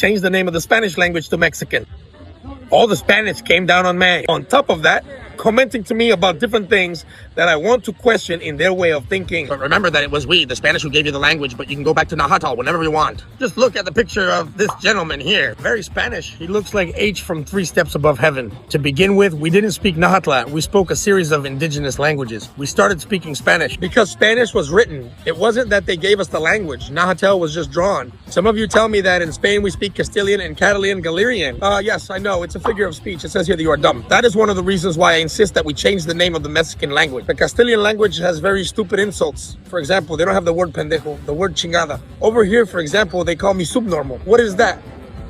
changed the name of the Spanish language to Mexican. All the Spanish came down on me. On top of that, commenting to me about different things that I want to question in their way of thinking. But remember that it was we, the Spanish, who gave you the language, but you can go back to Nahuatl whenever you want. Just look at the picture of this gentleman here. Very Spanish. He looks like H from 3 Steps Above Heaven. To begin with, we didn't speak Nahuatl. We spoke a series of indigenous languages. We started speaking Spanish because Spanish was written. It wasn't that they gave us the language. Nahuatl was just drawn. Some of you tell me that in Spain we speak Castilian and Catalan Galerian. Yes, I know. It's a figure of speech. It says here that you are dumb. That is one of the reasons why I insist that we change the name of the Mexican language. The Castilian language has very stupid insults. For example, they don't have the word pendejo, the word chingada. Over here, for example, they call me subnormal. What is that?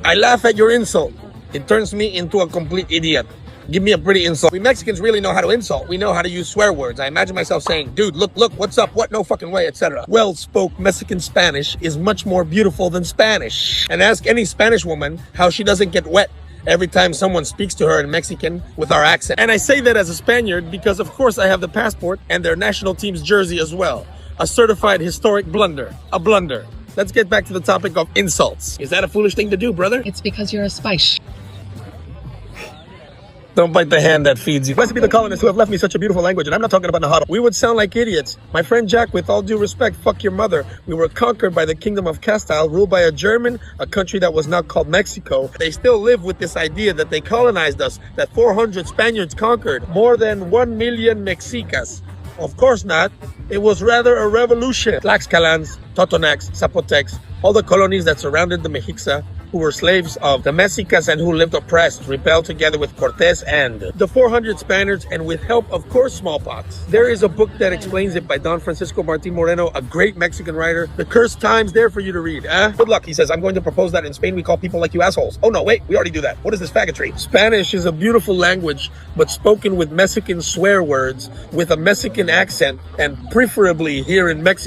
I laugh at your insult. It turns me into a complete idiot. Give me a pretty insult. We Mexicans really know how to insult. We know how to use swear words. I imagine myself saying, dude, look, what's up? What? No fucking way, etc. Well-spoke Mexican Spanish is much more beautiful than Spanish. And ask any Spanish woman how she doesn't get wet every time someone speaks to her in Mexican with our accent. And I say that as a Spaniard because, of course, I have the passport and their national team's jersey as well. A certified historic blunder. A blunder. Let's get back to the topic of insults. Is that a foolish thing to do, brother? It's because you're a spice. Don't bite the hand that feeds you. Blessed be the colonists who have left me such a beautiful language, and I'm not talking about Nahuatl. We would sound like idiots. My friend Jack, with all due respect, fuck your mother. We were conquered by the Kingdom of Castile, ruled by a German, a country that was now called Mexico. They still live with this idea that they colonized us, that 400 Spaniards conquered more than 1 million Mexicas. Of course not. It was rather a revolution. Tlaxcalans, Totonacs, Zapotecs, all the colonies that surrounded the Mexica, who were slaves of the Mexicas and who lived oppressed, rebelled together with Cortés and the 400 Spaniards, and with help, of course, smallpox. There is a book that explains it by Don Francisco Martin Moreno, a great Mexican writer. The Cursed Times, there for you to read. Good luck, he says. I'm going to propose that in Spain we call people like you assholes. Oh no, wait, we already do that. What is this faggotry? Spanish is a beautiful language, but spoken with Mexican swear words, with a Mexican accent, and preferably here in Mexico.